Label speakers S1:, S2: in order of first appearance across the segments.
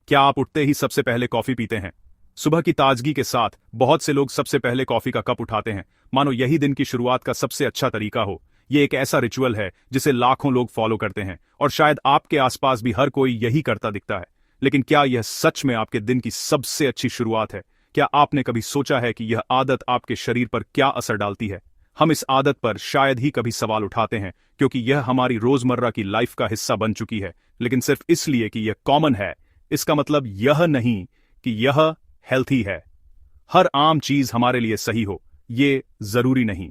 S1: क्या आप उठते ही सबसे पहले कॉफी पीते हैं? सुबह की ताजगी के साथ बहुत से लोग सबसे पहले कॉफी का कप उठाते हैं, मानो यही दिन की शुरुआत का सबसे अच्छा तरीका हो। ये एक ऐसा रिचुअल है जिसे लाखों लोग फॉलो करते हैं और शायद आपके आसपास भी हर कोई यही करता दिखता है। लेकिन क्या यह सच में आपके दिन की सबसे अच्छी शुरुआत है? क्या आपने कभी सोचा है कि यह आदत आपके शरीर पर क्या असर डालती है? हम इस आदत पर शायद ही कभी सवाल उठाते हैं क्योंकि यह हमारी रोजमर्रा की लाइफ का हिस्सा बन चुकी है, लेकिन सिर्फ इसलिए कि यह कॉमन है इसका मतलब यह नहीं कि यह हेल्थी है। हर आम चीज हमारे लिए सही हो, ये जरूरी नहीं।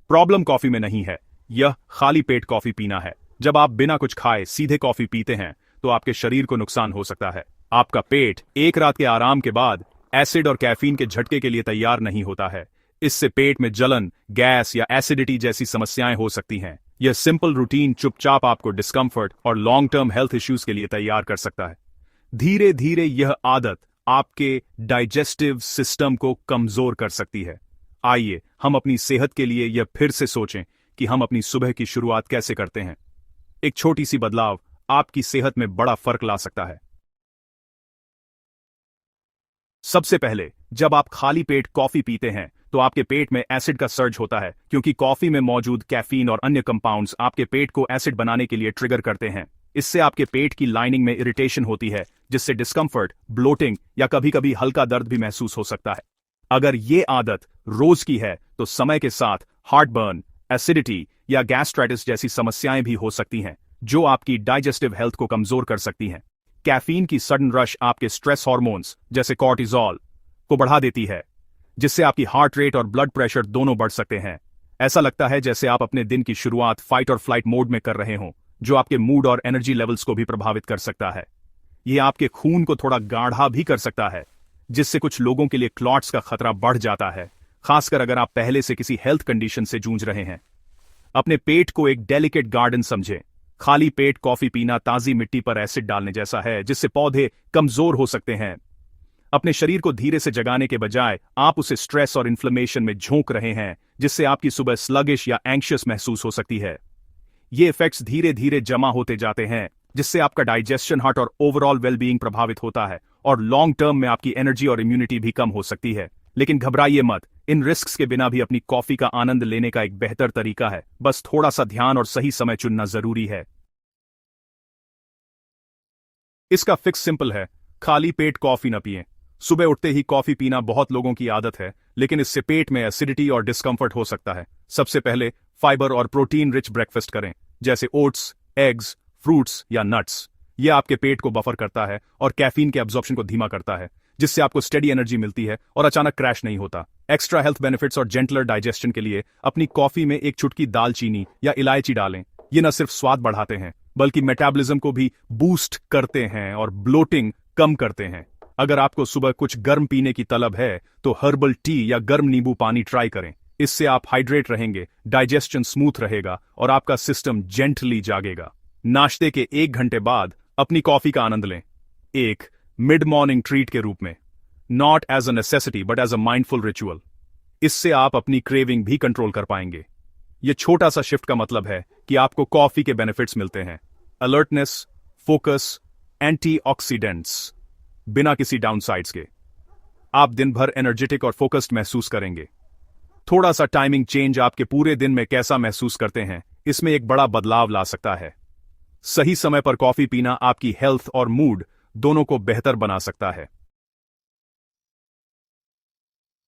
S1: प्रॉब्लम कॉफी में नहीं है, यह खाली पेट कॉफी पीना है। जब आप बिना कुछ खाए सीधे कॉफी पीते हैं तो आपके शरीर को नुकसान हो सकता है। आपका पेट एक रात के आराम के बाद एसिड और कैफीन के झटके के लिए तैयार नहीं होता है। इससे पेट में जलन, गैस या एसिडिटी जैसी समस्याएं हो सकती हैं। यह सिंपल रूटीन चुपचाप आपको डिस्कंफर्ट और लॉन्ग टर्म हेल्थ इश्यूज के लिए तैयार कर सकता है। धीरे धीरे यह आदत आपके डाइजेस्टिव सिस्टम को कमजोर कर सकती है। आइए हम अपनी सेहत के लिए यह फिर से सोचें कि हम अपनी सुबह की शुरुआत कैसे करते हैं। एक छोटी सी बदलाव आपकी सेहत में बड़ा फर्क ला सकता है। सबसे पहले, जब आप खाली पेट कॉफी पीते हैं तो आपके पेट में एसिड का सर्ज होता है, क्योंकि कॉफी में मौजूद कैफीन और अन्य कंपाउंड्स आपके पेट को एसिड बनाने के लिए ट्रिगर करते हैं। इससे आपके पेट की लाइनिंग में इरिटेशन होती है, जिससे डिस्कंफर्ट, ब्लोटिंग या कभी कभी हल्का दर्द भी महसूस हो सकता है। अगर ये आदत रोज की है तो समय के साथ हार्टबर्न, एसिडिटी या गैस्ट्राइटिस जैसी समस्याएं भी हो सकती हैं, जो आपकी डाइजेस्टिव हेल्थ को कमजोर कर सकती हैं। कैफीन की सडन रश आपके स्ट्रेस हार्मोन्स जैसे कॉर्टिजोल को बढ़ा देती है, जिससे आपकी हार्ट रेट और ब्लड प्रेशर दोनों बढ़ सकते हैं। ऐसा लगता है जैसे आप अपने दिन की शुरुआत फाइट और फ्लाइट मोड में कर रहे हों, जो आपके मूड और एनर्जी लेवल्स को भी प्रभावित कर सकता है। यह आपके खून को थोड़ा गाढ़ा भी कर सकता है, जिससे कुछ लोगों के लिए क्लॉट्स का खतरा बढ़ जाता है, खासकर अगर आप पहले से किसी हेल्थ कंडीशन से जूझ रहे हैं। अपने पेट को एक डेलिकेट गार्डन समझें। खाली पेट कॉफी पीना ताजी मिट्टी पर एसिड डालने जैसा है, जिससे पौधे कमजोर हो सकते हैं। अपने शरीर को धीरे से जगाने के बजाय आप उसे स्ट्रेस और इन्फ्लेमेशन में झोंक रहे हैं, जिससे आपकी सुबह स्लगिश या एंग्शियस महसूस हो सकती है। ये इफेक्ट्स धीरे धीरे जमा होते जाते हैं, जिससे आपका डाइजेशन, हार्ट और ओवरऑल वेलबीइंग प्रभावित होता है और लॉन्ग टर्म में आपकी एनर्जी और इम्यूनिटी भी कम हो सकती है। लेकिन घबराइए मत, इन रिस्क्स के बिना भी अपनी कॉफी का आनंद लेने का एक बेहतर तरीका है। बस थोड़ा सा ध्यान और सही समय चुनना जरूरी है। इसका फिक्स सिंपल है, खाली पेट कॉफी न पिएं। सुबह उठते ही कॉफी पीना बहुत लोगों की आदत है, लेकिन इससे पेट में एसिडिटी और डिस्कंफर्ट हो सकता है। सबसे पहले फाइबर और प्रोटीन रिच ब्रेकफास्ट करें, जैसे ओट्स, एग्स, फ्रूट्स या नट्स। यह आपके पेट को बफर करता है और कैफीन के एब्जॉर्प्शन को धीमा करता है, जिससे आपको स्टेडी एनर्जी मिलती है और अचानक क्रैश नहीं होता। एक्स्ट्रा हेल्थ बेनिफिट्स और जेंटलर डाइजेशन के लिए अपनी कॉफी में एक चुटकी दालचीनी या इलायची डालें। ये न सिर्फ स्वाद बढ़ाते हैं, बल्कि मेटाबॉलिज्म को भी बूस्ट करते हैं और ब्लोटिंग कम करते हैं। अगर आपको सुबह कुछ गर्म पीने की तलब है तो हर्बल टी या गर्म नींबू पानी ट्राई करें। इससे आप हाइड्रेट रहेंगे, डाइजेशन स्मूथ रहेगा और आपका सिस्टम जेंटली जागेगा। नाश्ते के 1 घंटे बाद अपनी कॉफी का आनंद लें, एक मिड मॉर्निंग ट्रीट के रूप में, not as a necessity but as a mindful ritual. इससे आप अपनी क्रेविंग भी कंट्रोल कर पाएंगे। यह छोटा सा शिफ्ट का मतलब है कि आपको कॉफी के बेनिफिट्स मिलते हैं, अलर्टनेस, फोकस, एंटीऑक्सीडेंट्स, बिना किसी डाउनसाइड्स के। आप दिन भर एनर्जेटिक और फोकस्ड महसूस करेंगे। थोड़ा सा टाइमिंग चेंज आपके पूरे दिन में कैसा महसूस करते हैं, इसमें एक बड़ा बदलाव ला सकता है। सही समय पर कॉफी पीना आपकी हेल्थ और मूड दोनों को बेहतर बना सकता है।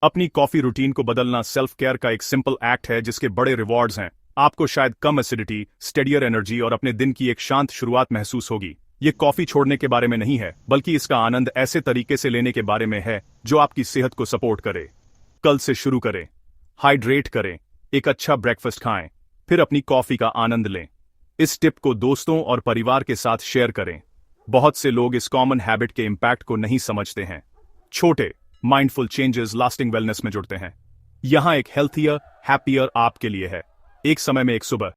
S1: अपनी कॉफी रूटीन को बदलना सेल्फ केयर का एक सिंपल एक्ट है, जिसके बड़े रिवॉर्ड्स हैं। आपको शायद कम एसिडिटी, स्टेडियर एनर्जी और अपने दिन की एक शांत शुरुआत महसूस होगी। ये कॉफी छोड़ने के बारे में नहीं है, बल्कि इसका आनंद ऐसे तरीके से लेने के बारे में है जो आपकी सेहत को सपोर्ट करे। कल से शुरू करें, हाइड्रेट करें, एक अच्छा ब्रेकफास्ट खाएं, फिर अपनी कॉफी का आनंद लें। इस टिप को दोस्तों और परिवार के साथ शेयर करें। बहुत से लोग इस कॉमन हैबिट के इंपैक्ट को नहीं समझते हैं। छोटे माइंडफुल चेंजेस लास्टिंग वेलनेस में जुड़ते हैं। यहां एक हेल्थियर, हैप्पियर आपके लिए है। एक समय में एक सुबह।